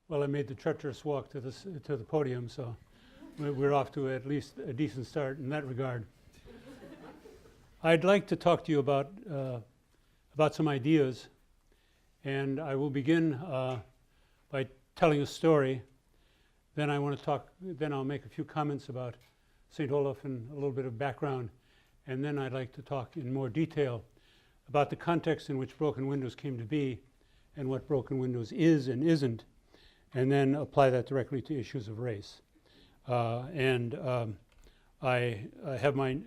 Well, I made the treacherous walk to the podium, so we're off to at least a decent start in that regard. I'd like to talk to you about some ideas, and I will begin by telling a story. Then I'll make a few comments about St. Olaf and a little bit of background, and then I'd like to talk in more detail about the context in which broken windows came to be and what broken windows is and isn't, and then apply that directly to issues of race. I have my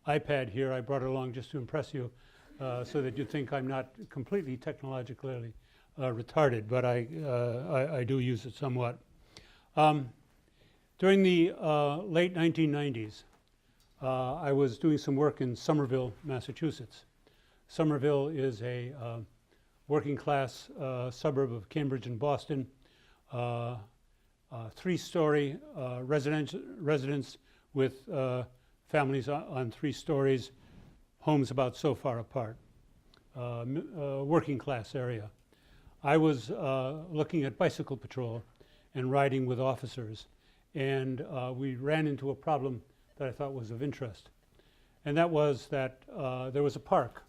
iPad here. I brought it along just to impress you so that you think I'm not completely technologically retarded, but I do use it somewhat. During the late 1990s, I was doing some work in Somerville, Massachusetts. Somerville is a working class suburb of Cambridge and Boston, three-story residence with families on 3 stories, homes about so far apart, working class area. I was looking at bicycle patrol and riding with officers, and we ran into a problem that I thought was of interest. And that was that there was a park,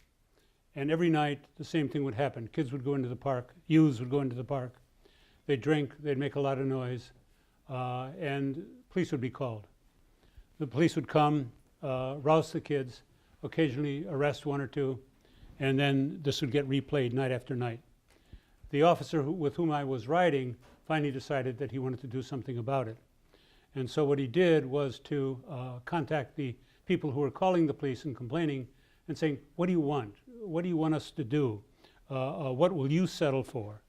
and every night the same thing would happen. Kids would go into the park, youths would go into the park, they'd drink, they'd make a lot of noise, and police would be called. The police would come, rouse the kids, occasionally arrest 1 or 2, and then this would get replayed night after night. The officer with whom I was riding finally decided that he wanted to do something about it. And so what he did was to contact the people who were calling the police and complaining and saying, what do you want? What do you want us to do? What will you settle for?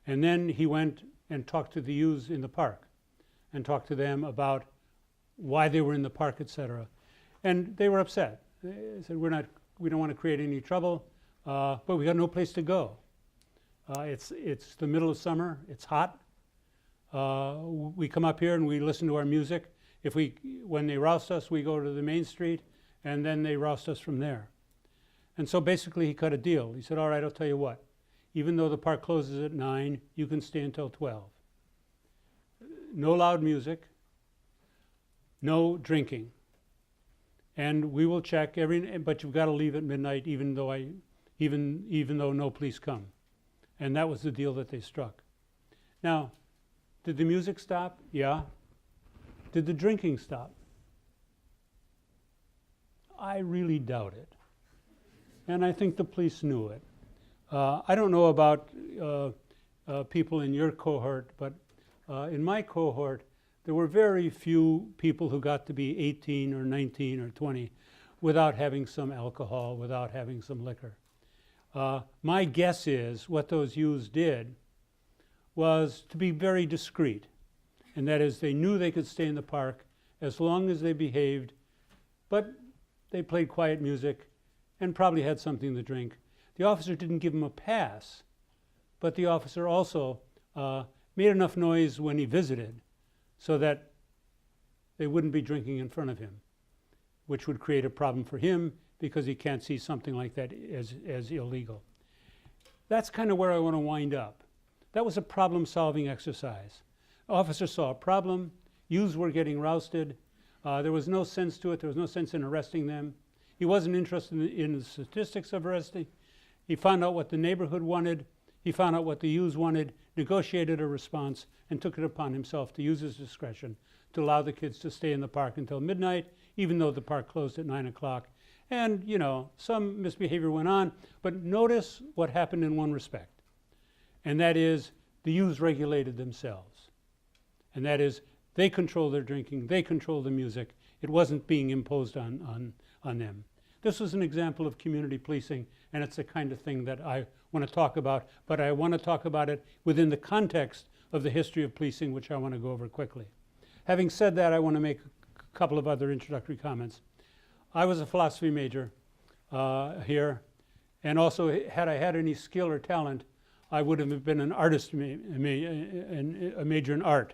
And then he went and talked to the youths in the park and talked to them about why they were in the park, etc. And they were upset. They said, we don't want to create any trouble, but we got no place to go. It's the middle of summer, it's hot. We come up here and we listen to our music. When they roust us, we go to the main street, and then they roust us from there. And so basically he cut a deal. He said, all right, I'll tell you what. Even though the park closes at 9, you can stay until 12. No loud music, no drinking. And we will check but you've got to leave at midnight even though no police come. And that was the deal that they struck. Now, did the music stop? Yeah. Did the drinking stop? I really doubt it. And I think the police knew it. I don't know about people in your cohort, but in my cohort, there were very few people who got to be 18 or 19 or 20 without having some alcohol, without having some liquor. My guess is what those youths did was to be very discreet. And that is, they knew they could stay in the park as long as they behaved, but they played quiet music and probably had something to drink. The officer didn't give them a pass, but the officer also made enough noise when he visited so that they wouldn't be drinking in front of him, which would create a problem for him because he can't see something like that as illegal. That's kind of where I want to wind up. That was a problem-solving exercise. Officer saw a problem, youths were getting rousted, there was no sense to it, there was no sense in arresting them. He wasn't interested in the statistics of arresting. He found out what the neighborhood wanted, he found out what the youths wanted, negotiated a response, and took it upon himself to use his discretion to allow the kids to stay in the park until midnight, even though the park closed at 9 o'clock. And, some misbehavior went on, but notice what happened in one respect. And that is, the youths regulated themselves. And that is, they controlled their drinking, they controlled the music. It wasn't being imposed on them. This was an example of community policing, and it's the kind of thing that I want to talk about, but I want to talk about it within the context of the history of policing, which I want to go over quickly. Having said that, I want to make a couple of other introductory comments. I was a philosophy major here, and also had I had any skill or talent, I would have been an artist, a major in art.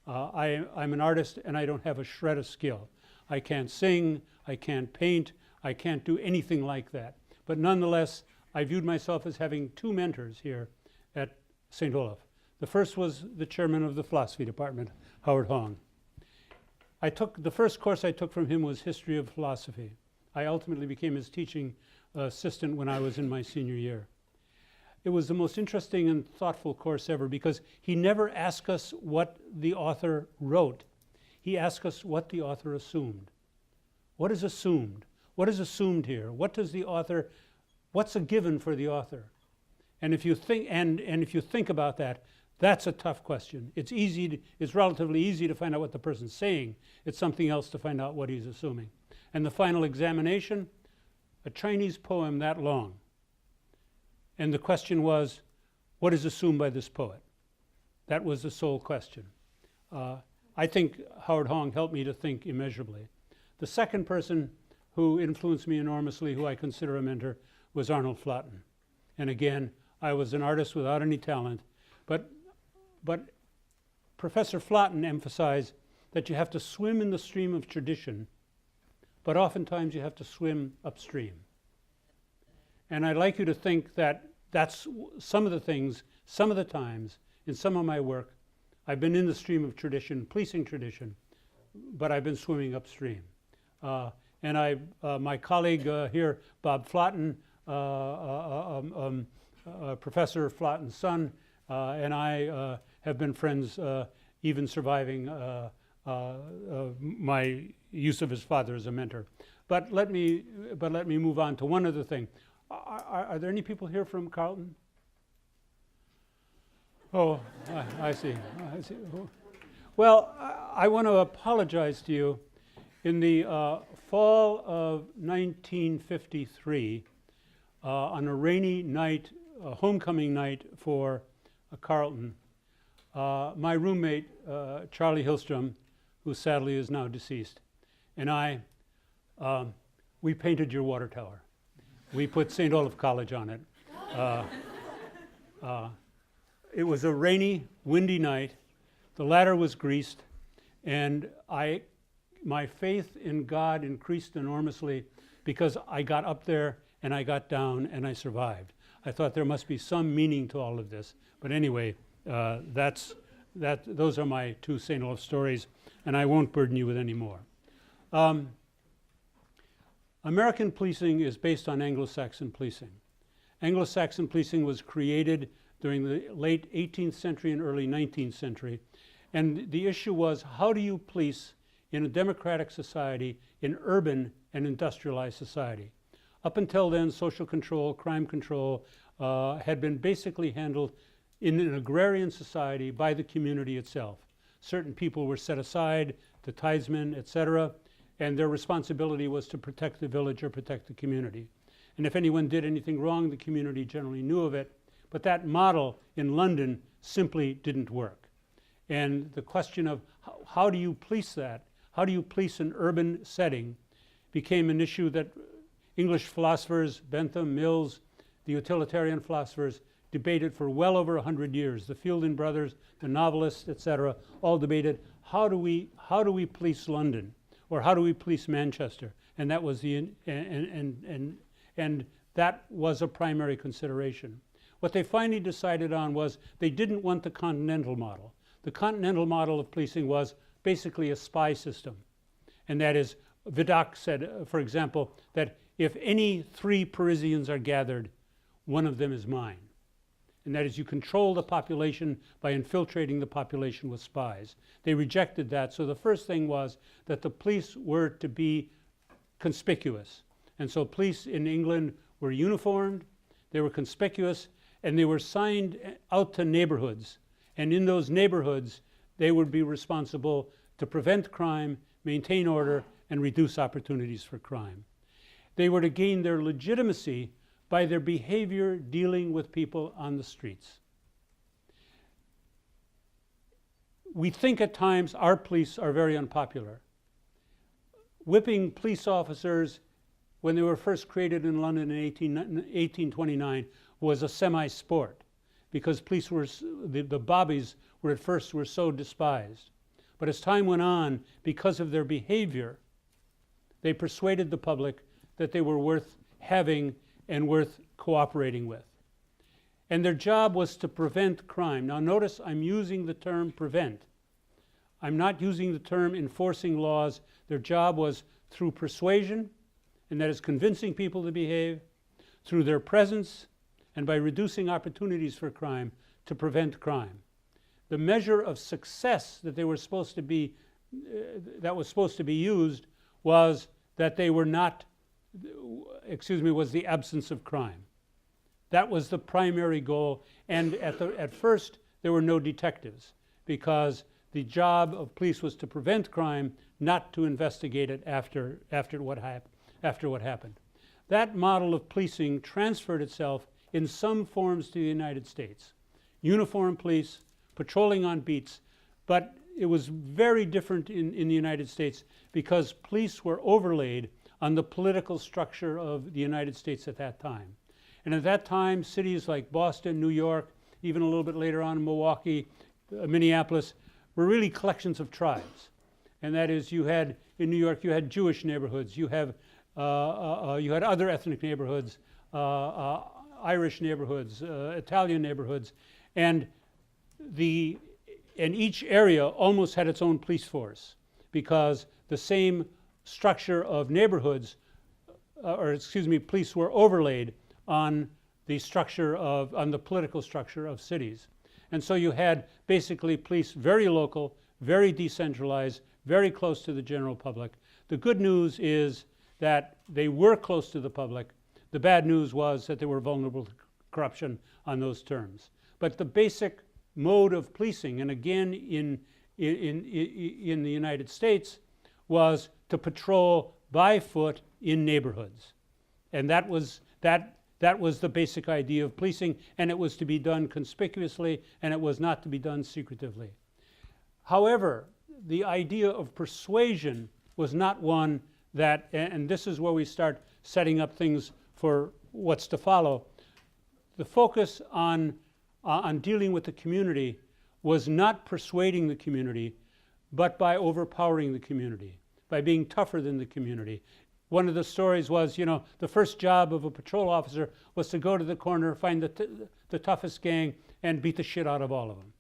I'm an artist and I don't have a shred of skill. I can't sing, I can't paint, I can't do anything like that. But nonetheless, I viewed myself as having 2 mentors here at St. Olaf. The first was the chairman of the philosophy department, Howard Hong. The first course I took from him was history of philosophy. I ultimately became his teaching assistant when I was in my senior year. It was the most interesting and thoughtful course ever because he never asked us what the author wrote. He asked us what the author assumed. What is assumed? What is assumed here? What does the author, what's a given for the author? And if you think, and if you think about that, that's a tough question. It's relatively easy to find out what the person's saying. It's something else to find out what he's assuming. And the final examination, a Chinese poem that long. And the question was, what is assumed by this poet? That was the sole question. I think Howard Hong helped me to think immeasurably. The second person who influenced me enormously, who I consider a mentor, was Arnold Flatten. And again, I was an artist without any talent, but Professor Flatten emphasized that you have to swim in the stream of tradition, but oftentimes you have to swim upstream. And I'd like you to think that that's some of the things, some of the times, in some of my work, I've been in the stream of tradition, policing tradition, but I've been swimming upstream. And my colleague here, Bob Flatten, Professor Flatten's son, and I have been friends, even surviving my use of his father as a mentor. But let me move on to one other thing. Are there any people here from Carleton? Oh, I see. I see. Well, I want to apologize to you. In the fall of 1953, on a rainy night, a homecoming night for Carleton, my roommate, Charlie Hillstrom, who sadly is now deceased, and I, we painted your water tower. We put St. Olaf College on it. It was a rainy, windy night. The ladder was greased, and my faith in God increased enormously because I got up there and I got down and I survived. I thought there must be some meaning to all of this. But anyway, those are my two St. Olaf stories, and I won't burden you with any more. American policing is based on Anglo-Saxon policing. Anglo-Saxon policing was created during the late 18th century and early 19th century. And the issue was, how do you police in a democratic society, in urban and industrialized society? Up until then, social control, crime control had been basically handled in an agrarian society by the community itself. Certain people were set aside, the tithes,men, etc., and their responsibility was to protect the village or protect the community. And if anyone did anything wrong, the community generally knew of it. But that model in London simply didn't work. And the question of how do you police that, how do you police an urban setting, became an issue that English philosophers, Bentham, Mills, the utilitarian philosophers, debated for well over 100 years. The Fielding brothers, the novelists, etc., all debated how do we police London, or how do we police Manchester? And that was and that was a primary consideration. What they finally decided on was they didn't want the continental model. The continental model of policing was basically a spy system. And that is, Vidocq said, for example, that if any 3 Parisians are gathered, one of them is mine. And that is, you control the population by infiltrating the population with spies. They rejected that, so the first thing was that the police were to be conspicuous. And so police in England were uniformed, they were conspicuous, and they were signed out to neighborhoods. And in those neighborhoods, they would be responsible to prevent crime, maintain order, and reduce opportunities for crime. They were to gain their legitimacy by their behavior dealing with people on the streets. We think at times our police are very unpopular. Whipping police officers when they were first created in London in 1829 was a semi-sport, because police were, the bobbies were at first were so despised. But as time went on, because of their behavior, they persuaded the public that they were worth having and worth cooperating with. And their job was to prevent crime. Now notice I'm using the term prevent. I'm not using the term enforcing laws. Their job was through persuasion, and that is convincing people to behave, through their presence, and by reducing opportunities for crime, to prevent crime. The measure of success that they were supposed to be, that was supposed to be used was that they were not, was the absence of crime. That was the primary goal, and at first there were no detectives, because the job of police was to prevent crime, not to investigate it after what happened. That model of policing transferred itself in some forms to the United States. Uniformed police, patrolling on beats, but it was very different in the United States because police were overlaid on the political structure of the United States at that time. And at that time, cities like Boston, New York, even a little bit later on Milwaukee, Minneapolis, were really collections of tribes. And that is, you had, in New York, you had Jewish neighborhoods, you had other ethnic neighborhoods, Irish neighborhoods, Italian neighborhoods, and each area almost had its own police force because the same structure of neighborhoods, police were overlaid on the political structure of cities. And so you had basically police very local, very decentralized, very close to the general public. The good news is that they were close to the public. The bad news was that they were vulnerable to corruption on those terms. But the basic mode of policing, and again in the United States, was to patrol by foot in neighborhoods. And that was the basic idea of policing, and it was to be done conspicuously, and it was not to be done secretively. However, the idea of persuasion was not one that, and this is where we start setting up things for what's to follow. The focus on dealing with the community was not persuading the community, but by overpowering the community, by being tougher than the community. One of the stories was, the first job of a patrol officer was to go to the corner, find the toughest gang, and beat the shit out of all of them.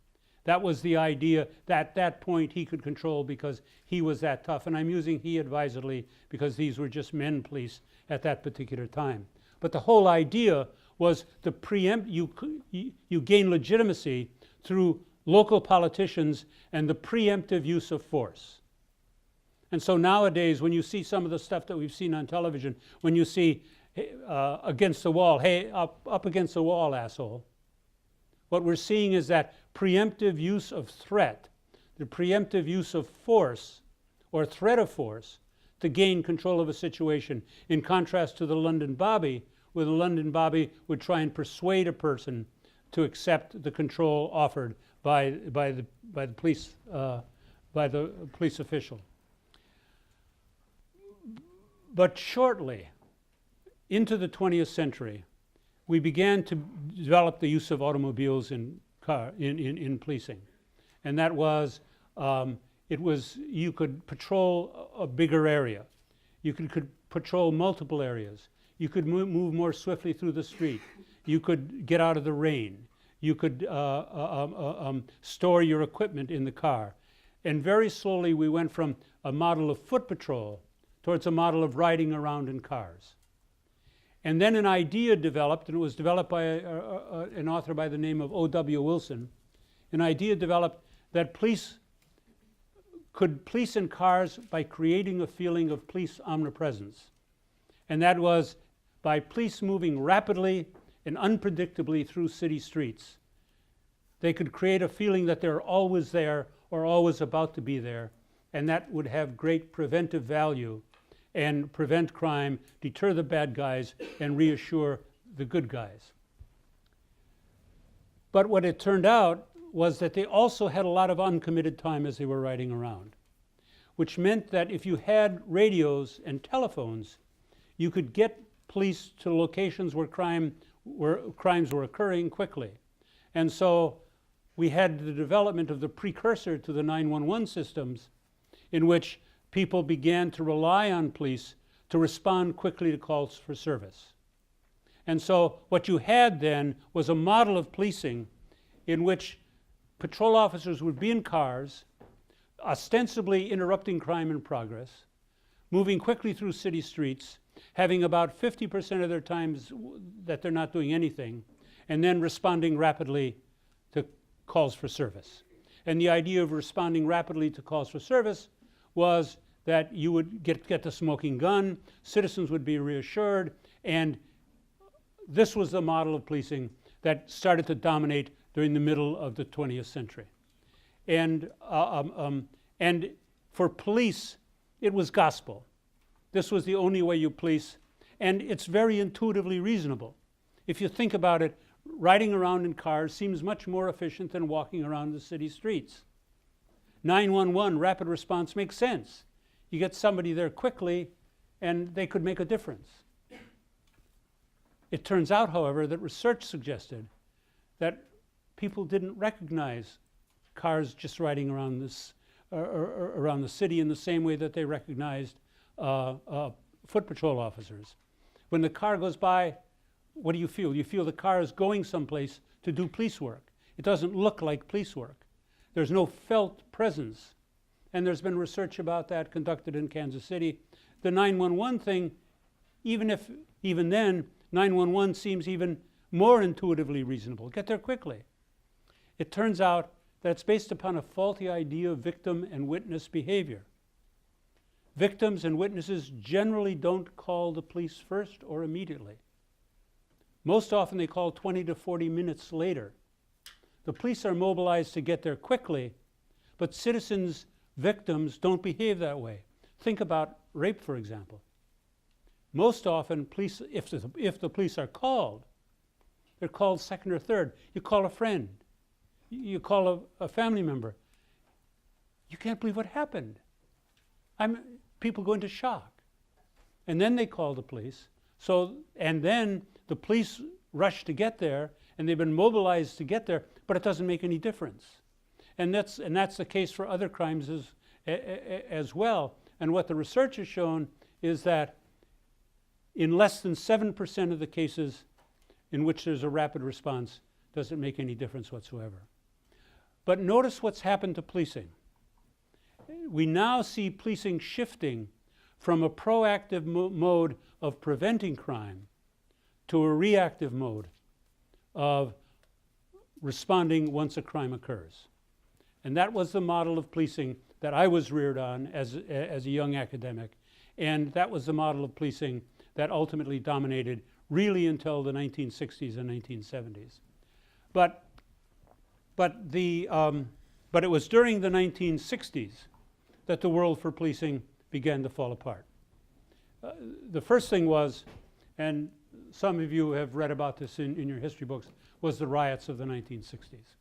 That was the idea that at that point he could control because he was that tough. And I'm using he advisedly because these were just men police at that particular time. But the whole idea was you gain legitimacy through local politicians and the preemptive use of force. And so nowadays, when you see some of the stuff that we've seen on television, when you see against the wall, hey, up against the wall, asshole, what we're seeing is that preemptive use of threat, the preemptive use of force or threat of force to gain control of a situation, in contrast to the London Bobby, where the London Bobby would try and persuade a person to accept the control offered by the police official. But shortly into the 20th century, we began to develop the use of automobiles in policing, and that was you could patrol a bigger area, you could patrol multiple areas, you could move more swiftly through the street, you could get out of the rain, you could store your equipment in the car, and very slowly we went from a model of foot patrol towards a model of riding around in cars. And then an idea developed, and it was developed by an author by the name of O.W. Wilson. An idea developed that police could police in cars by creating a feeling of police omnipresence. And that was by police moving rapidly and unpredictably through city streets. They could create a feeling that they're always there or always about to be there, and that would have great preventive value and prevent crime, deter the bad guys, and reassure the good guys. But what it turned out was that they also had a lot of uncommitted time as they were riding around, which meant that if you had radios and telephones, you could get police to locations where crimes were occurring quickly. And so we had the development of the precursor to the 911 systems, in which people began to rely on police to respond quickly to calls for service. And so what you had then was a model of policing in which patrol officers would be in cars, ostensibly interrupting crime in progress, moving quickly through city streets, having about 50% of their times that they're not doing anything, and then responding rapidly to calls for service. And the idea of responding rapidly to calls for service was that you would get the smoking gun, citizens would be reassured, and this was the model of policing that started to dominate during the middle of the 20th century. And for police, it was gospel. This was the only way you police, and it's very intuitively reasonable. If you think about it, riding around in cars seems much more efficient than walking around the city streets. 911, rapid response, makes sense. You get somebody there quickly, and they could make a difference. It turns out, however, that research suggested that people didn't recognize cars just riding around around the city in the same way that they recognized foot patrol officers. When the car goes by, what do you feel? You feel the car is going someplace to do police work. It doesn't look like police work. There's no felt presence. And there's been research about that conducted in Kansas City. The 911 thing, even then, 911 seems even more intuitively reasonable. Get there quickly. It turns out that it's based upon a faulty idea of victim and witness behavior. Victims and witnesses generally don't call the police first or immediately. Most often they call 20 to 40 minutes later. The police are mobilized to get there quickly, but citizens, victims, don't behave that way. Think about rape, for example. Most often, police, if the police are called, they're called second or third. You call a friend. You call a family member. You can't believe what happened. People go into shock. And then they call the police. And then the police rush to get there, and they've been mobilized to get there, but it doesn't make any difference. And that's the case for other crimes as well. And what the research has shown is that in less than 7% of the cases in which there's a rapid response, does it make any difference whatsoever. But notice what's happened to policing. We now see policing shifting from a proactive mode of preventing crime to a reactive mode of responding once a crime occurs. And that was the model of policing that I was reared on as a young academic. And that was the model of policing that ultimately dominated really until the 1960s and 1970s. But it was during the 1960s that the world for policing began to fall apart. The first thing was, and some of you have read about this in your history books, was the riots of the 1960s.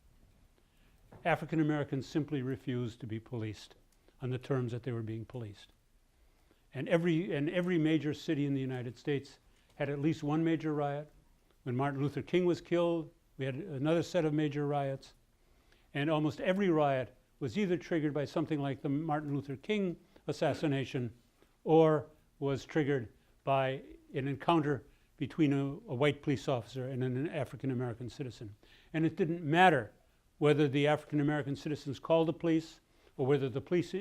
African Americans simply refused to be policed on the terms that they were being policed. And every major city in the United States had at least one major riot. When Martin Luther King was killed, we had another set of major riots. And almost every riot was either triggered by something like the Martin Luther King assassination or was triggered by an encounter between a white police officer and an African American citizen. And it didn't matter whether the African American citizens called the police or whether the police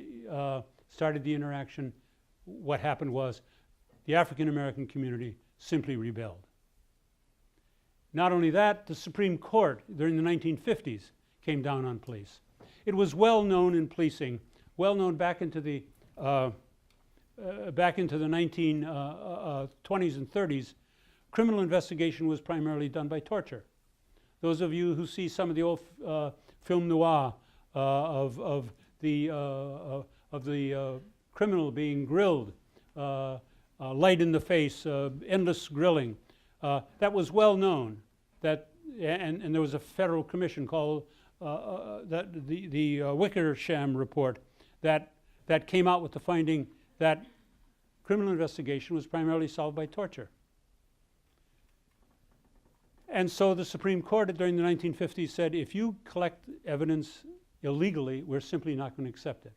started the interaction. What happened was the African American community simply rebelled. Not only that, the Supreme Court during the 1950s came down on police. It was well known in policing, well known back into the 1920s and 30s. Criminal investigation was primarily done by torture. Those of you who see some of the old film noir of the criminal being grilled, light in the face, endless grilling, that was well known. And there was a federal commission called the Wickersham report that came out with the finding that criminal investigation was primarily solved by torture. And so the Supreme Court during the 1950s said, if you collect evidence illegally, we're simply not going to accept it.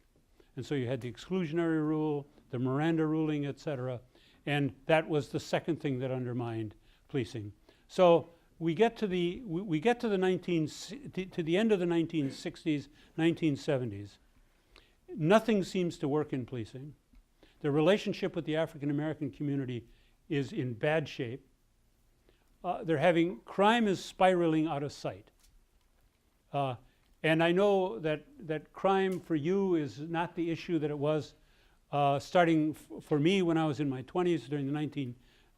And so you had the exclusionary rule, the Miranda ruling, et cetera. And that was the second thing that undermined policing. So we get to the to the end of the 1960s, 1970s. Nothing seems to work in policing. The relationship with the African American community is in bad shape. Crime is spiraling out of sight. And I know that crime for you is not the issue that it was starting for me when I was in my 20s during the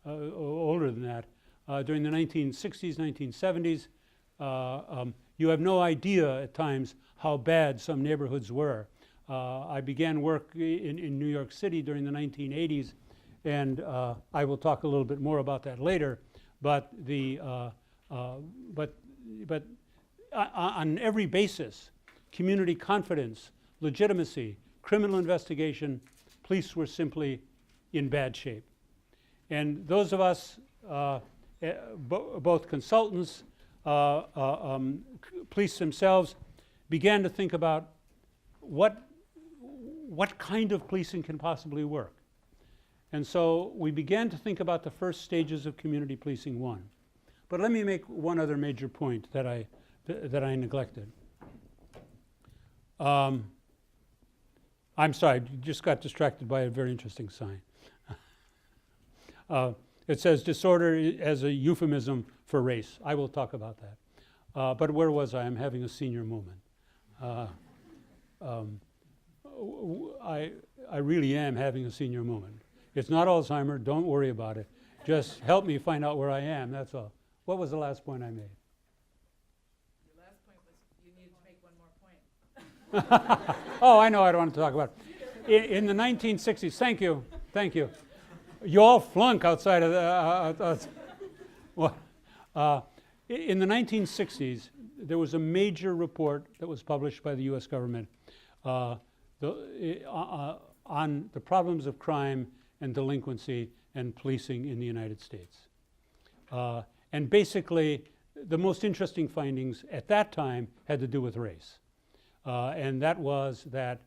older than that, during the 1960s, 1970s. You have no idea at times how bad some neighborhoods were. I began work in New York City during the 1980s, and I will talk a little bit more about that later. But on every basis, community confidence, legitimacy, criminal investigation, police were simply in bad shape. And those of us, both consultants, police themselves, began to think about what kind of policing can possibly work. And so we began to think about the first stages of community policing 1. But let me make one other major point that I neglected. I'm sorry, just got distracted by a very interesting sign. It says disorder as a euphemism for race. I will talk about that. But where was I? I'm having a senior moment. I really am having a senior moment. It's not Alzheimer, don't worry about it. Just help me find out where I am, that's all. What was the last point I made? Your last point was you needed to make one more point. Oh, I know, I don't want to talk about it. In the 1960s, thank you. You all flunk outside of the, in the 1960s, there was a major report that was published by the US government on the problems of crime and delinquency and policing in the United States. And basically, the most interesting findings at that time had to do with race. And that was that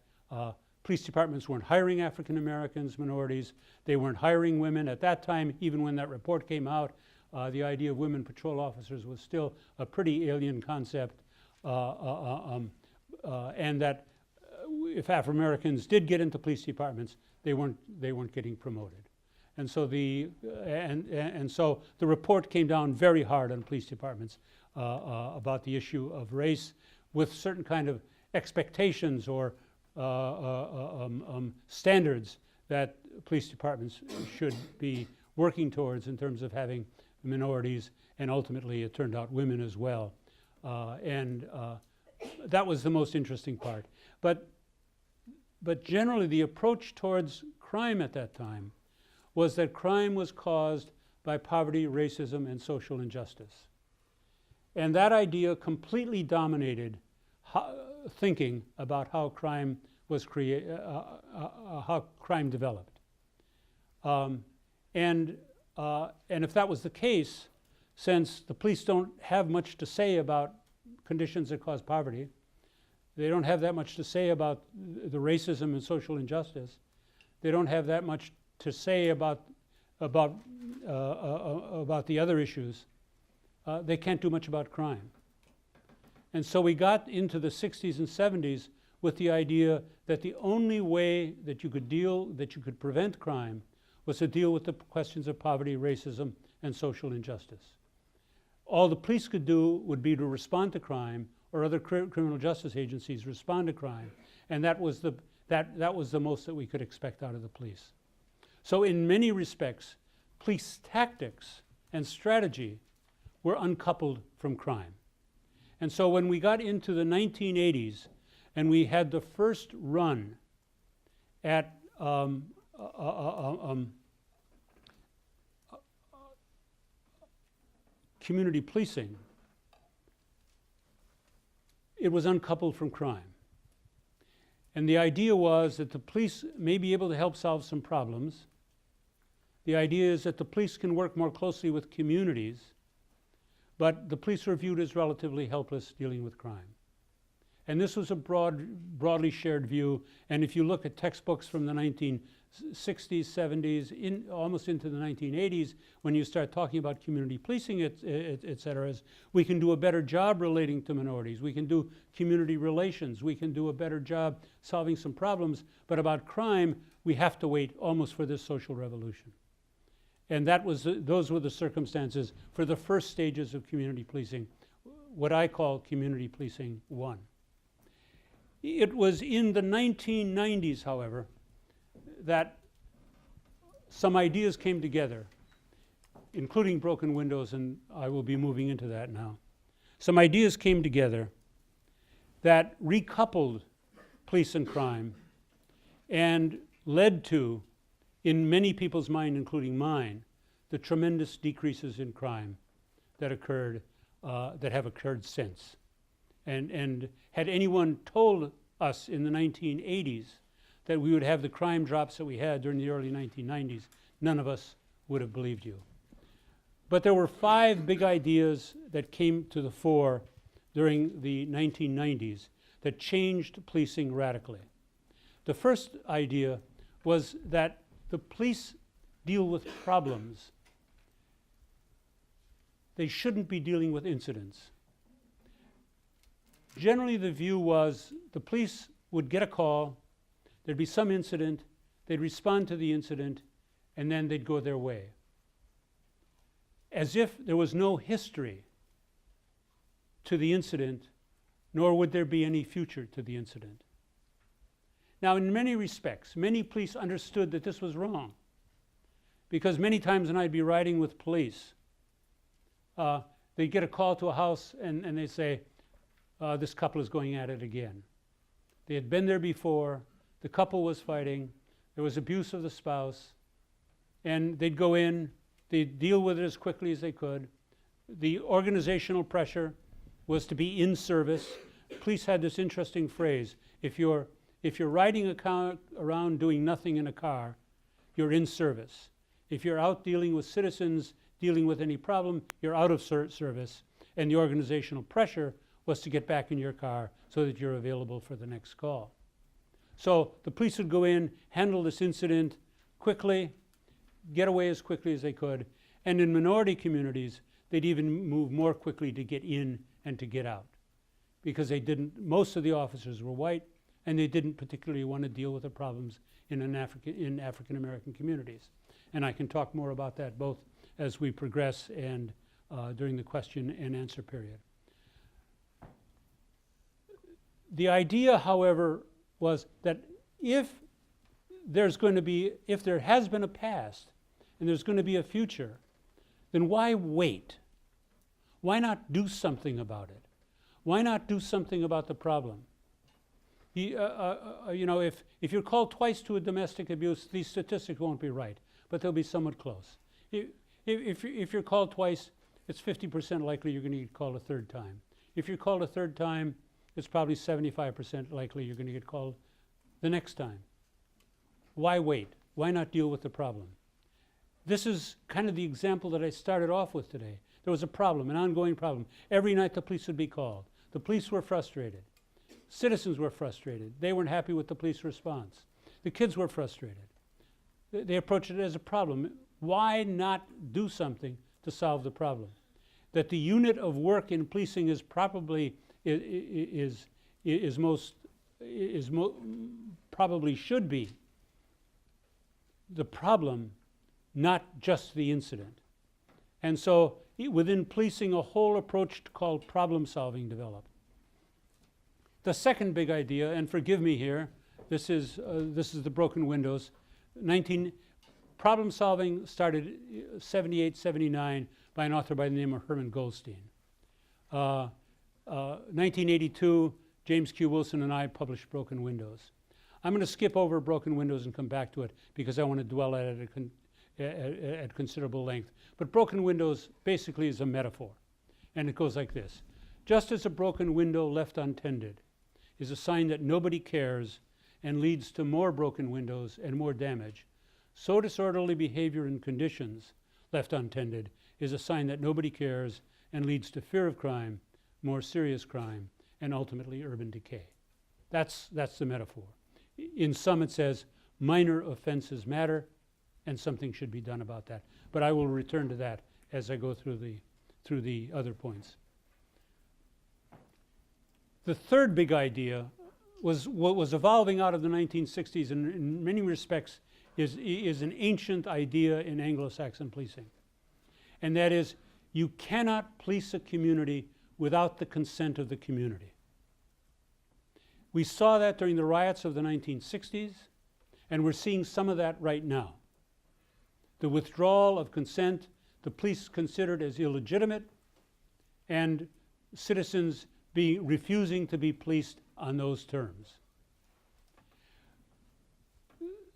police departments weren't hiring African Americans, minorities. They weren't hiring women. At that time, even when that report came out, the idea of women patrol officers was still a pretty alien concept. And that if African Americans did get into police departments, they weren't getting promoted. And so so the report came down very hard on police departments about the issue of race, with certain kind of expectations or standards that police departments should be working towards in terms of having minorities, and ultimately it turned out women as well. That was the most interesting part. But generally the approach towards crime at that time was that crime was caused by poverty, racism, and social injustice. And that idea completely dominated thinking about how crime was how crime developed. And if that was the case, since the police don't have much to say about conditions that cause poverty, they don't have that much to say about the racism and social injustice, they don't have that much to say about the other issues, they can't do much about crime. And so we got into the 60s and 70s with the idea that the only way that you could prevent crime was to deal with the questions of poverty, racism, and social injustice. All the police could do would be to respond to crime, or other criminal justice agencies respond to crime, and that was the most that we could expect out of the police. So in many respects, police tactics and strategy were uncoupled from crime. And so when we got into the 1980s and we had the first run at community policing, it was uncoupled from crime. And the idea was that the police may be able to help solve some problems. The idea is that the police can work more closely with communities, but the police were viewed as relatively helpless dealing with crime. And this was a broadly shared view, and if you look at textbooks from the 60s, 70s, almost into the 1980s, when you start talking about community policing, et cetera, is we can do a better job relating to minorities. We can do community relations. We can do a better job solving some problems. But about crime, we have to wait almost for this social revolution. And those were the circumstances for the first stages of community policing, what I call community policing 1. It was in the 1990s, however, that some ideas came together, including broken windows, and I will be moving into that now. Some ideas came together that recoupled police and crime and led to, in many people's mind, including mine, the tremendous decreases in crime that have occurred since. And had anyone told us in the 1980s that we would have the crime drops that we had during the early 1990s, none of us would have believed you. But there were 5 big ideas that came to the fore during the 1990s that changed policing radically. The first idea was that the police deal with problems. They shouldn't be dealing with incidents. Generally, the view was the police would get a call, there'd be some incident, they'd respond to the incident, and then they'd go their way. As if there was no history to the incident, nor would there be any future to the incident. Now, in many respects, many police understood that this was wrong, because many times when I'd be riding with police, they'd get a call to a house and they'd say, this couple is going at it again. They had been there before, the couple was fighting, there was abuse of the spouse, and they'd go in, they'd deal with it as quickly as they could. The organizational pressure was to be in service. Police had this interesting phrase, if you're riding a car around doing nothing in a car, you're in service. If you're out dealing with citizens, dealing with any problem, you're out of service. And the organizational pressure was to get back in your car so that you're available for the next call. So the police would go in, handle this incident quickly, get away as quickly as they could. And in minority communities, they'd even move more quickly to get in and to get out, because most of the officers were white, and they didn't particularly want to deal with the problems in African American communities. And I can talk more about that both as we progress and during the question and answer period. The idea, however, was that if there has been a past and there's going to be a future, then why wait? Why not do something about it? Why not do something about the problem? If you're called twice to a domestic abuse, these statistics won't be right, but they'll be somewhat close. If you're called twice, it's 50% likely you're going to get called a third time. If you're called a third time, it's probably 75% likely you're going to get called the next time. Why wait? Why not deal with the problem? This is kind of the example that I started off with today. There was a problem, an ongoing problem. Every night the police would be called. The police were frustrated. Citizens were frustrated. They weren't happy with the police response. The kids were frustrated. They approached it as a problem. Why not do something to solve the problem? That the unit of work in policing is probably probably should be the problem, not just the incident. And so within policing, a whole approach called problem solving developed. The second big idea, and forgive me here, this is the broken windows. Problem solving started 78, 79 by an author by the name of Herman Goldstein. 1982, James Q. Wilson and I published Broken Windows. I'm going to skip over Broken Windows and come back to it because I want to dwell at it at considerable length. But Broken Windows basically is a metaphor, and it goes like this. Just as a broken window left untended is a sign that nobody cares and leads to more broken windows and more damage, so disorderly behavior and conditions left untended is a sign that nobody cares and leads to fear of crime, more serious crime, and ultimately urban decay. That's the metaphor. In sum, it says, minor offenses matter, and something should be done about that. But I will return to that as I go through the other points. The third big idea was what was evolving out of the 1960s, and in many respects is an ancient idea in Anglo-Saxon policing. And that is, you cannot police a community without the consent of the community. We saw that during the riots of the 1960s, and we're seeing some of that right now. The withdrawal of consent, the police considered as illegitimate, and citizens refusing to be policed on those terms.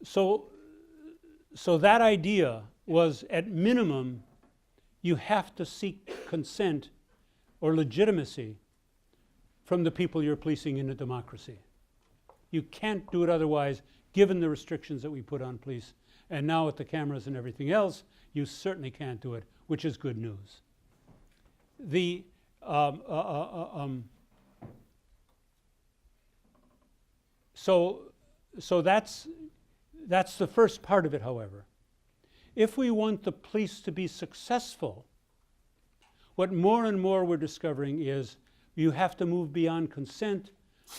So that idea was, at minimum, you have to seek consent or legitimacy from the people you're policing in a democracy. You can't do it otherwise, given the restrictions that we put on police. And now with the cameras and everything else, you certainly can't do it, which is good news. So that's the first part of it, however. If we want the police to be successful, what more and more we're discovering is you have to move beyond consent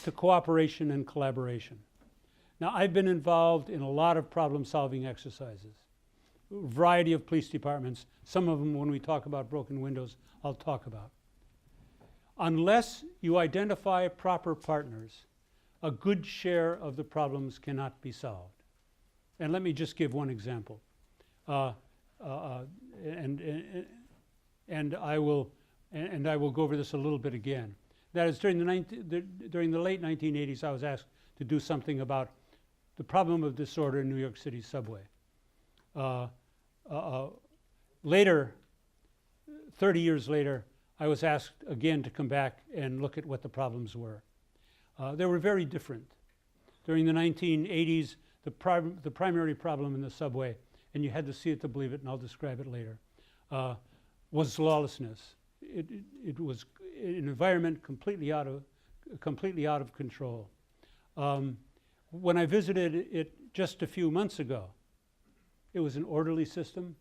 to cooperation and collaboration. Now, I've been involved in a lot of problem-solving exercises, a variety of police departments. Some of them, when we talk about broken windows, I'll talk about. Unless you identify proper partners, a good share of the problems cannot be solved. And let me just give one example. And I will go over this a little bit again. That is, during the late 1980s, I was asked to do something about the problem of disorder in New York City subway. Later, 30 years later, I was asked again to come back and look at what the problems were. They were very different. During the 1980s, the primary problem in the subway, and you had to see it to believe it, and I'll describe it later, was lawlessness. It was an environment completely out of control. When I visited it just a few months ago, it was an orderly system.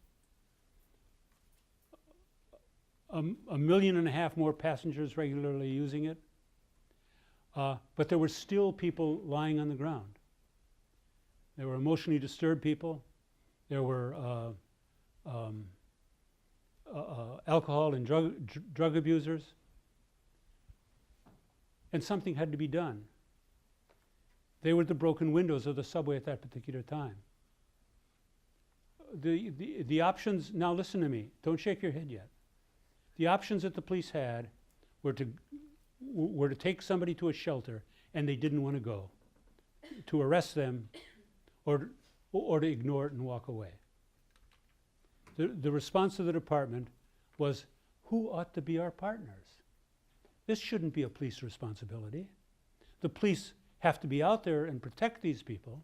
1.5 million more passengers regularly using it. But there were still people lying on the ground. There were emotionally disturbed people. There were alcohol and drug abusers. And something had to be done. They were the broken windows of the subway at that particular time. The options, now listen to me, don't shake your head yet. The options that the police had were to take somebody to a shelter, and they didn't want to go, to arrest them or to ignore it and walk away. The response of the department was, who ought to be our partners? This shouldn't be a police responsibility. The police have to be out there and protect these people.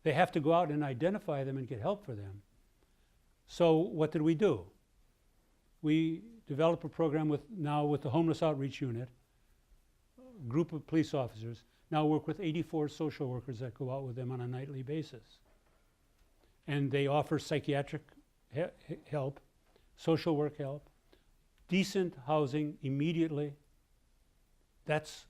They have to go out and identify them and get help for them. So what did we do? We developed a program with the Homeless Outreach Unit, a group of police officers, now work with 84 social workers that go out with them on a nightly basis. And they offer psychiatric help, social work help, decent housing immediately. That's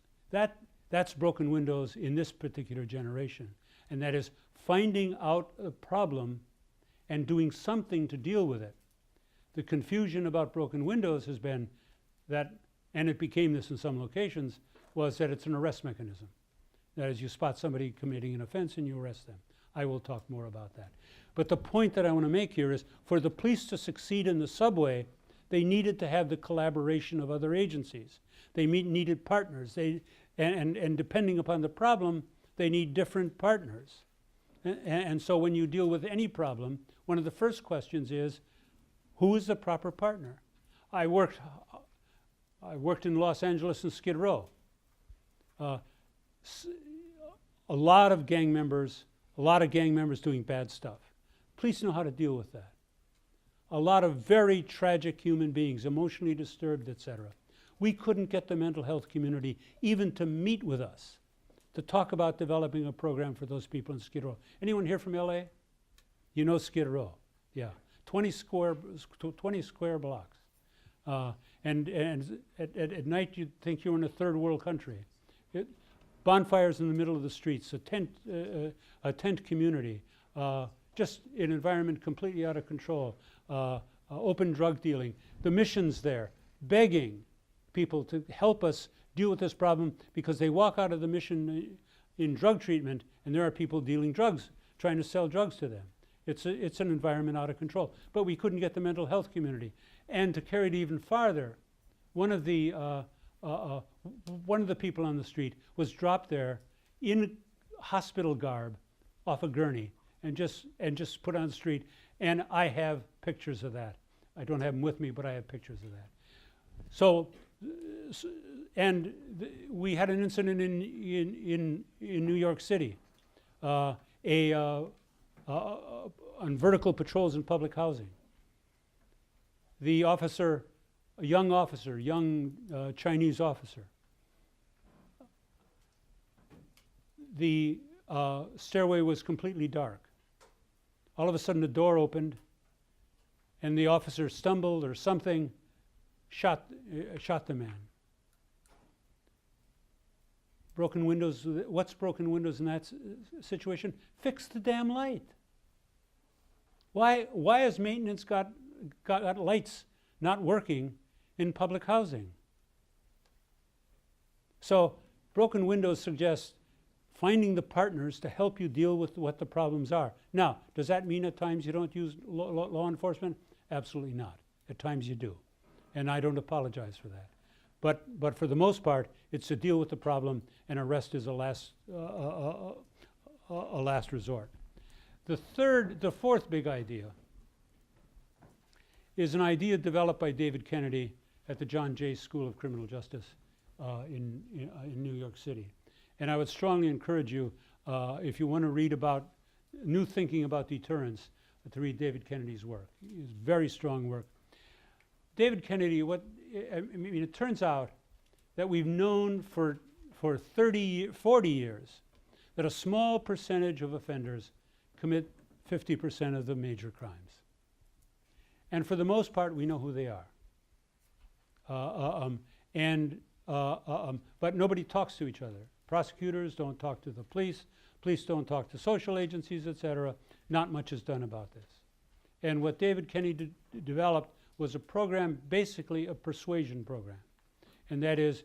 broken windows in this particular generation. And that is finding out a problem and doing something to deal with it. The confusion about broken windows has been that, and it became this in some locations, was that it's an arrest mechanism. That is, you spot somebody committing an offense and you arrest them. I will talk more about that. But the point that I want to make here is, for the police to succeed in the subway, they needed to have the collaboration of other agencies. They needed partners. And depending upon the problem, they need different partners. And so when you deal with any problem, one of the first questions is, who is the proper partner? I worked in Los Angeles and Skid Row. A lot of gang members doing bad stuff. Police know how to deal with that. A lot of very tragic human beings, emotionally disturbed, etc. We couldn't get the mental health community even to meet with us to talk about developing a program for those people in Skid Row. Anyone here from LA? You know Skid Row, yeah. 20 square blocks. And at night you'd think you were in a third world country. Bonfires in the middle of the streets, a tent community, just an environment completely out of control, open drug dealing. The missions there, begging people to help us deal with this problem because they walk out of the mission in drug treatment and there are people dealing drugs, trying to sell drugs to them. It's an environment out of control. But we couldn't get the mental health community. And to carry it even farther, one of the people on the street was dropped there in hospital garb off a gurney and just put on the street. And I have pictures of that. I don't have them with me, but I have pictures of that. So, we had an incident in New York City, on vertical patrols in public housing. The officer, a young Chinese officer, the stairway was completely dark. All of a sudden the door opened and the officer stumbled or something, shot the man. Broken windows, what's broken windows in that situation? Fix the damn light. Why has maintenance got lights not working in public housing? So broken windows suggest finding the partners to help you deal with what the problems are. Now, does that mean at times you don't use law enforcement? Absolutely not. At times you do. And I don't apologize for that. But for the most part, it's to deal with the problem, and arrest is a last resort. The fourth big idea is an idea developed by David Kennedy at the John Jay School of Criminal Justice in New York City. And I would strongly encourage you, if you want to read about new thinking about deterrence, to read David Kennedy's work. It's very strong work. David Kennedy, it turns out that we've known for 40 years that a small percentage of offenders commit 50% of the major crimes. And for the most part, we know who they are. But nobody talks to each other. Prosecutors don't talk to the police don't talk to social agencies, etc. Not much is done about this. And what David Kennedy developed was a program, basically a persuasion program. And that is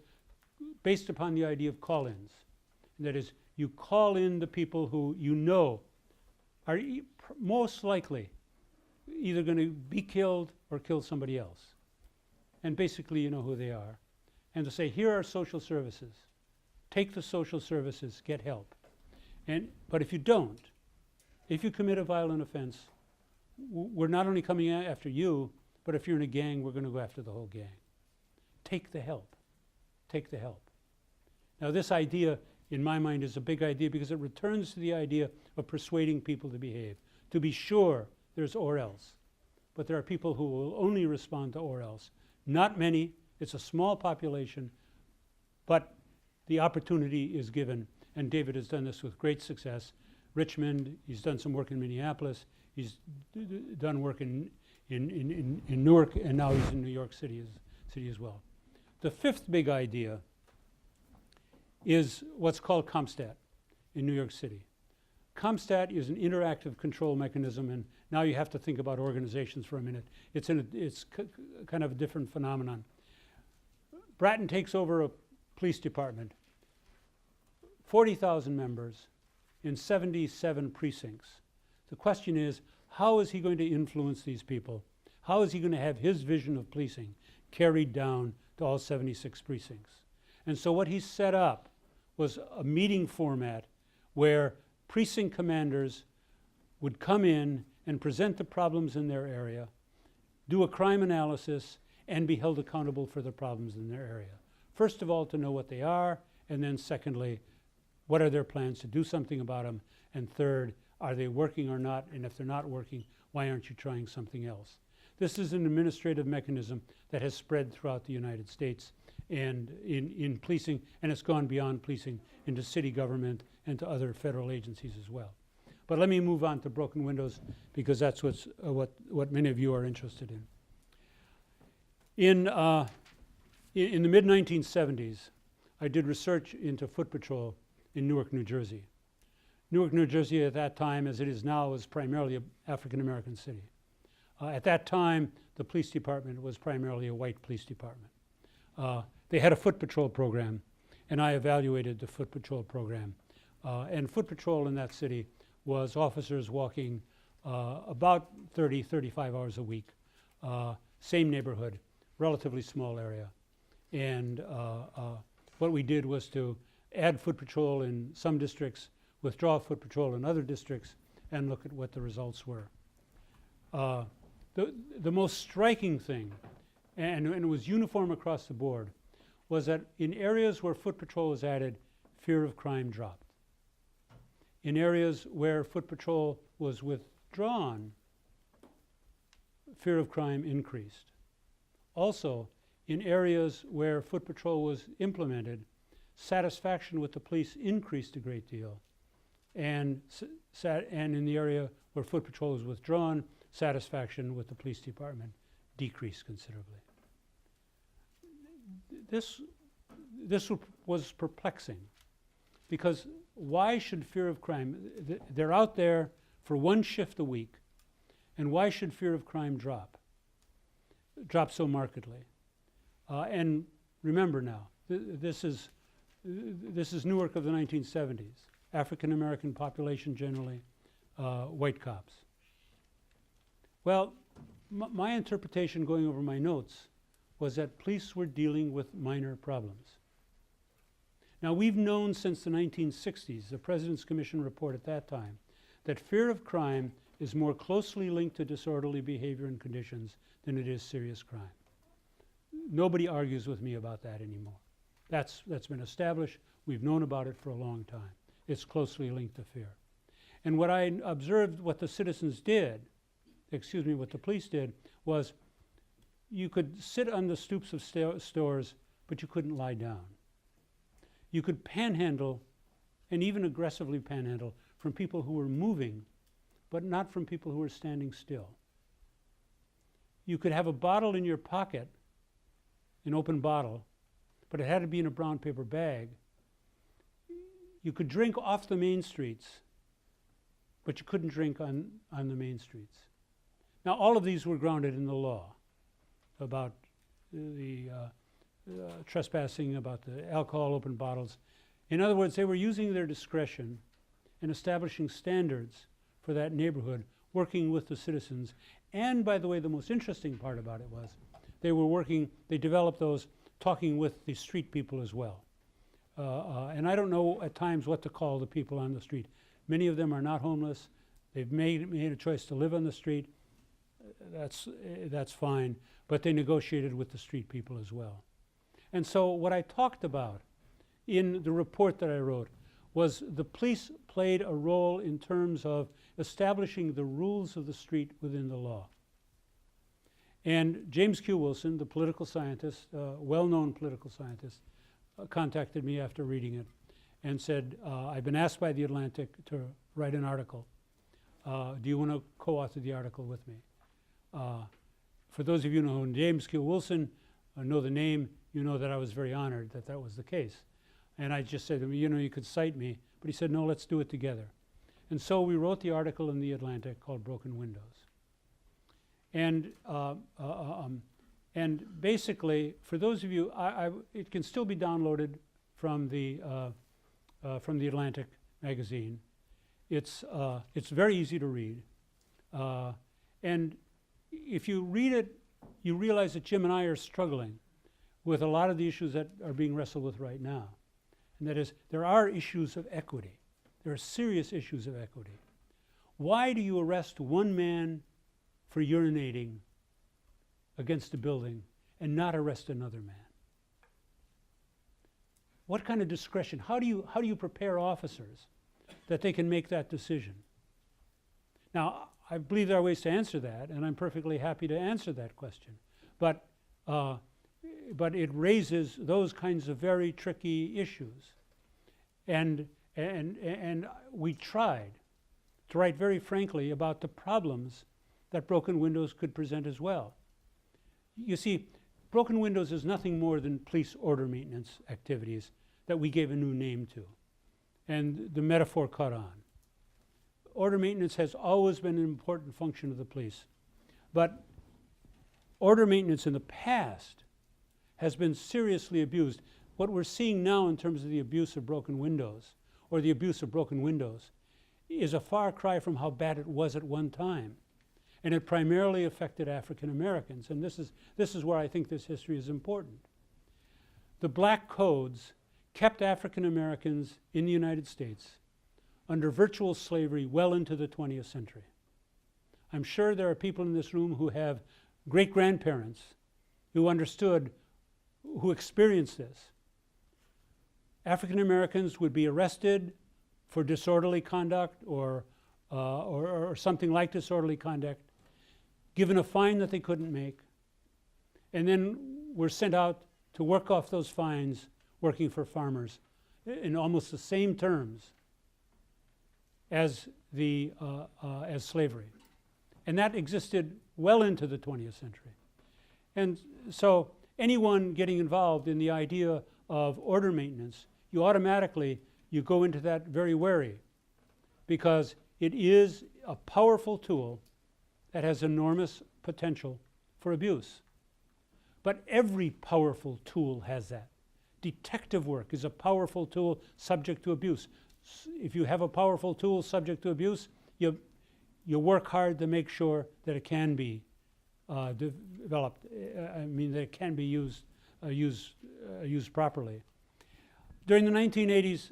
based upon the idea of call-ins. And that is, you call in the people who you know are most likely either going to be killed or kill somebody else. And basically you know who they are. And to say, here are social services. Take the social services, get help. But if you don't, if you commit a violent offense, we're not only coming after you, but if you're in a gang, we're going to go after the whole gang. Take the help. Take the help. Now this idea, in my mind, is a big idea because it returns to the idea of persuading people to behave. To be sure, there's or else. But there are people who will only respond to or else. Not many. It's a small population. But the opportunity is given. And David has done this with great success. Richmond, he's done some work in Minneapolis. He's done work in Newark, and now he's in New York City as well. The fifth big idea is what's called CompStat in New York City. CompStat is an interactive control mechanism, and now you have to think about organizations for a minute. It's kind of a different phenomenon. Bratton takes over a police department, 40,000 members in 77 precincts. The question is, how is he going to influence these people? How is he going to have his vision of policing carried down to all 76 precincts? And so what he set up was a meeting format where precinct commanders would come in and present the problems in their area, do a crime analysis, and be held accountable for the problems in their area. First of all, to know what they are, and then secondly, what are their plans to do something about them, and third, are they working or not, and if they're not working, why aren't you trying something else? This is an administrative mechanism that has spread throughout the United States and in policing, and it's gone beyond policing into city government and to other federal agencies as well. But let me move on to broken windows, because that's what many of you are interested in. In the mid-1970s, I did research into foot patrol in Newark, New Jersey. Newark, New Jersey at that time, as it is now, was primarily an African-American city. At that time, the police department was primarily a white police department. They had a foot patrol program, and I evaluated the foot patrol program. And foot patrol in that city was officers walking about 30, 35 hours a week, same neighborhood, relatively small area. And what we did was to add foot patrol in some districts, withdraw foot patrol in other districts, and look at what the results were. The most striking thing, and it was uniform across the board, was that in areas where foot patrol was added, fear of crime dropped. In areas where foot patrol was withdrawn, fear of crime increased. Also, in areas where foot patrol was implemented, satisfaction with the police increased a great deal. And in the area where foot patrol was withdrawn, satisfaction with the police department decreased considerably. This was perplexing, because why should fear of crime, they're out there for one shift a week, and why should fear of crime drop so markedly? And remember now, this is Newark of the 1970s, African American population generally, white cops. Well, my interpretation going over my notes was that police were dealing with minor problems. Now, we've known since the 1960s, the President's Commission report at that time, that fear of crime is more closely linked to disorderly behavior and conditions than it is serious crime. Nobody argues with me about that anymore. That's been established. We've known about it for a long time. It's closely linked to fear. And what I observed what the citizens did, what the police did, was you could sit on the stoops of stores, but you couldn't lie down. You could panhandle, and even aggressively panhandle, from people who were moving, but not from people who were standing still. You could have a bottle in your pocket, an open bottle, but it had to be in a brown paper bag. You could drink off the main streets, but you couldn't drink on the main streets. Now, all of these were grounded in the law about the trespassing, about the alcohol, open bottles. In other words, they were using their discretion in establishing standards for that neighborhood, working with the citizens. And by the way, the most interesting part about it was they developed those talking with the street people as well. And I don't know at times what to call the people on the street. Many of them are not homeless. They've made a choice to live on the street. That's fine, but they negotiated with the street people as well. And so what I talked about in the report that I wrote was the police played a role in terms of establishing the rules of the street within the law. And James Q. Wilson, the political scientist, well-known political scientist, contacted me after reading it and said, I've been asked by The Atlantic to write an article. Do you want to co-author the article with me? For those of you who know James Q. Wilson, know the name, you know that I was very honored that that was the case. And I just said to him, you could cite me. But he said, no, let's do it together. And so we wrote the article in The Atlantic called Broken Windows. And basically, for those of you, it can still be downloaded from the Atlantic magazine. It's very easy to read. And if you read it, you realize that Jim and I are struggling with a lot of the issues that are being wrestled with right now. And that is, there are issues of equity. There are serious issues of equity. Why do you arrest one man for urinating against a building and not arrest another man? What kind of discretion? How do you prepare officers that they can make that decision? Now, I believe there are ways to answer that, and I'm perfectly happy to answer that question. But it raises those kinds of very tricky issues. And we tried to write very frankly about the problems that broken windows could present as well. You see, broken windows is nothing more than police order maintenance activities that we gave a new name to. And the metaphor caught on. Order maintenance has always been an important function of the police. But order maintenance in the past has been seriously abused. What we're seeing now in terms of the abuse of broken windows, or the abuse of broken windows, is a far cry from how bad it was at one time. And it primarily affected African Americans. And this is where I think this history is important. The black codes kept African Americans in the United States under virtual slavery well into the 20th century. I'm sure there are people in this room who have great-grandparents who understood, who experienced this. African Americans would be arrested for disorderly conduct or something like disorderly conduct, given a fine that they couldn't make, and then were sent out to work off those fines working for farmers in almost the same terms as slavery. And that existed well into the 20th century. And so anyone getting involved in the idea of order maintenance, you automatically go into that very wary, because it is a powerful tool that has enormous potential for abuse. But every powerful tool has that. Detective work is a powerful tool subject to abuse. If you have a powerful tool subject to abuse, you work hard to make sure that it can be developed. That it can be used properly. During the 1980s,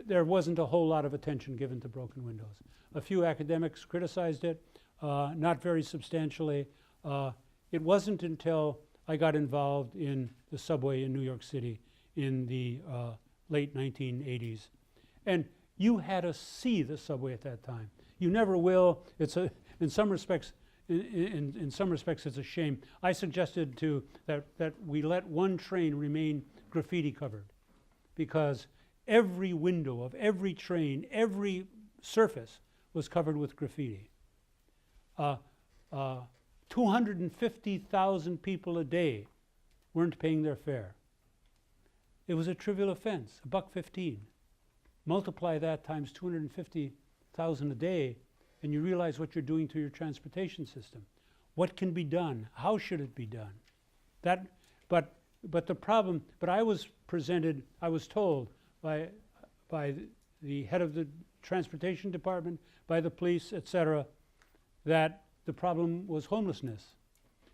there wasn't a whole lot of attention given to broken windows. A few academics criticized it, not very substantially. It wasn't until I got involved in the subway in New York City in the late 1980s. And you had to see the subway at that time. You never will. In some respects, it's a shame. I suggested that we let one train remain graffiti covered, because every window of every train, every surface was covered with graffiti. 250,000 people a day weren't paying their fare. It was a trivial offense, $1.15. Multiply that times 250,000 a day, and you realize what you're doing to your transportation system. What can be done? How should it be done? But I was told by the head of the transportation department, by the police, etc., that the problem was homelessness.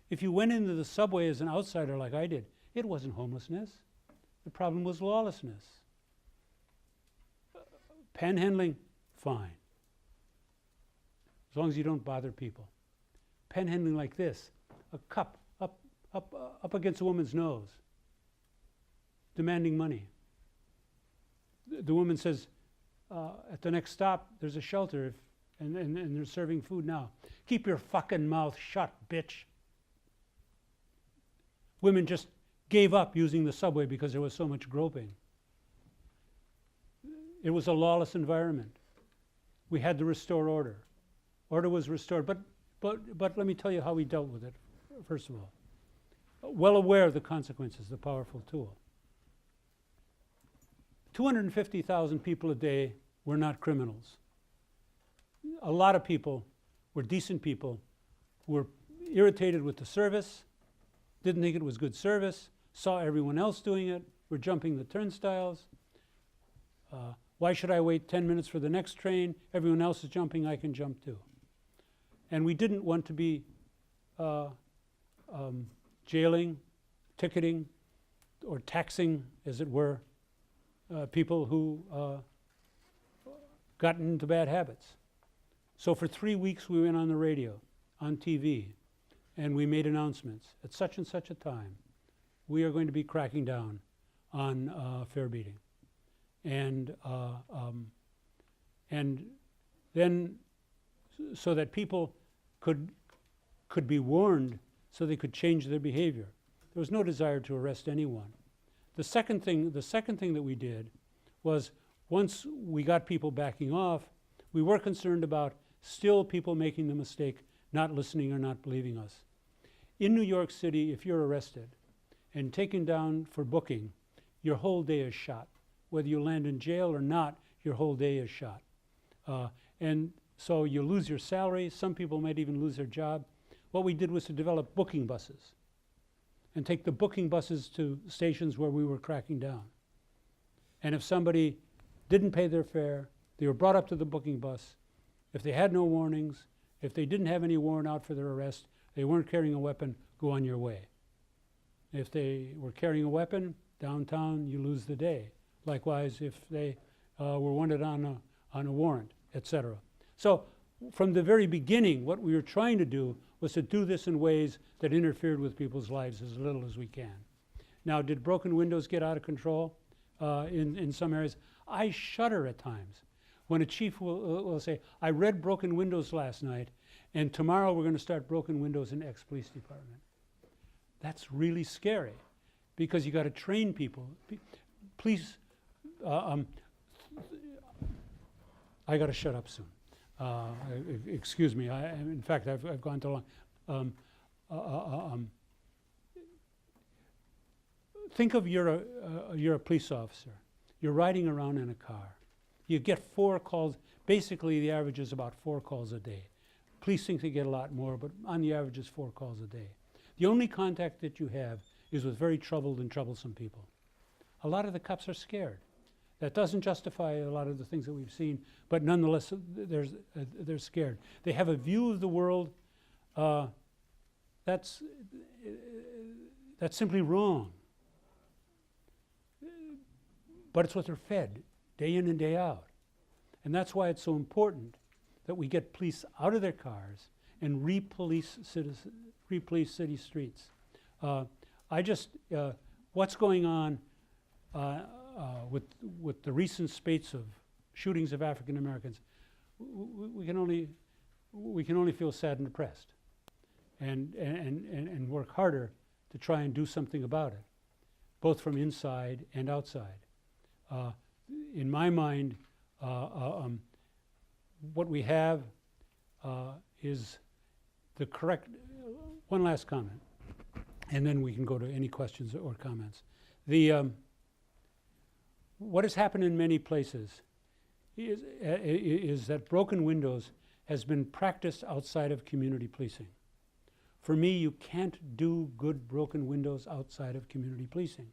If you went into the subway as an outsider like I did, it wasn't homelessness. The problem was lawlessness. Panhandling, fine, as long as you don't bother people. Panhandling like this, a cup up against a woman's nose, demanding money. The woman says, at the next stop, there's a shelter, and they're serving food now. Keep your fucking mouth shut, bitch. Women just gave up using the subway because there was so much groping. It was a lawless environment. We had to restore order. Order was restored, but let me tell you how we dealt with it, first of all. Well aware of the consequences, the powerful tool. 250,000 people a day were not criminals. A lot of people were decent people who were irritated with the service, didn't think it was good service, saw everyone else doing it, were jumping the turnstiles. Why should I wait 10 minutes for the next train? Everyone else is jumping, I can jump too. And we didn't want to be jailing, ticketing, or taxing, as it were, people who got into bad habits. So for 3 weeks we went on the radio, on TV, and we made announcements. At such and such a time, we are going to be cracking down on fare beating. And then so that people could be warned so they could change their behavior. There was no desire to arrest anyone. The second thing that we did was, once we got people backing off, we were concerned about still people making the mistake, not listening or not believing us. In New York City, if you're arrested and taken down for booking, your whole day is shot. Whether you land in jail or not, your whole day is shot. And so you lose your salary. Some people might even lose their job. What we did was to develop booking buses and take the booking buses to stations where we were cracking down. And if somebody didn't pay their fare, they were brought up to the booking bus. If they had no warnings, if they didn't have any warrant out for their arrest, they weren't carrying a weapon, go on your way. If they were carrying a weapon, downtown, you lose the day. Likewise, if they were wanted on a warrant, etc. So from the very beginning, what we were trying to do was to do this in ways that interfered with people's lives as little as we can. Now, did broken windows get out of control in some areas? I shudder at times when a chief will say, I read broken windows last night, and tomorrow we're going to start broken windows in X police department. That's really scary, because you got to train people. Please, I got to shut up soon. Excuse me. In fact, I've gone too long. Think of you're a police officer. You're riding around in a car. You get 4 calls. Basically, the average is about 4 calls a day. Police think they get a lot more, but on the average, it's 4 calls a day. The only contact that you have is with very troubled and troublesome people. A lot of the cops are scared. That doesn't justify a lot of the things that we've seen, but nonetheless, they're scared. They have a view of the world that's simply wrong. But it's what they're fed day in and day out. And that's why it's so important that we get police out of their cars and re-police city streets. What's going on with the recent spates of shootings of African Americans, we can only feel sad and depressed, and work harder to try and do something about it, both from inside and outside. In my mind, what we have is the correct. One last comment, and then we can go to any questions or comments. What has happened in many places is that broken windows has been practiced outside of community policing. For me, you can't do good broken windows outside of community policing.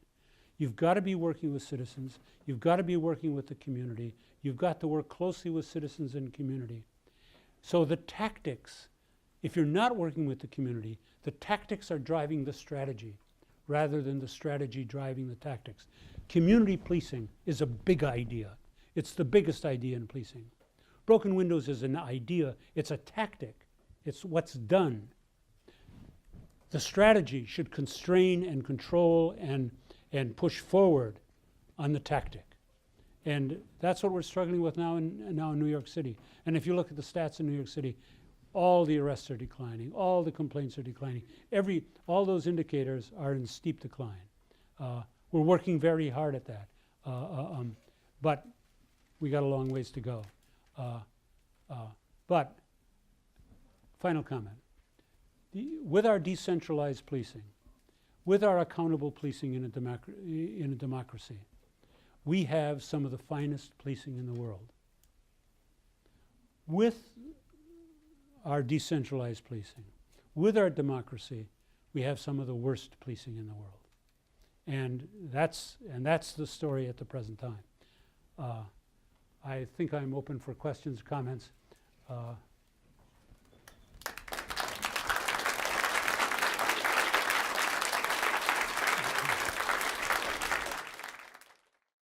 You've got to be working with citizens. You've got to be working with the community. You've got to work closely with citizens and community. So the tactics, if you're not working with the community, the tactics are driving the strategy rather than the strategy driving the tactics. Community policing is a big idea. It's the biggest idea in policing. Broken windows is an idea. It's a tactic. It's what's done. The strategy should constrain and control and push forward on the tactic. And that's what we're struggling with now in New York City. And if you look at the stats in New York City, all the arrests are declining, all the complaints are declining. All those indicators are in steep decline. We're working very hard at that, but we got a long ways to go. But final comment. With our decentralized policing, with our accountable policing in a democracy, we have some of the finest policing in the world. With our decentralized policing, with our democracy, we have some of the worst policing in the world. And that's the story at the present time. I think I'm open for questions, comments.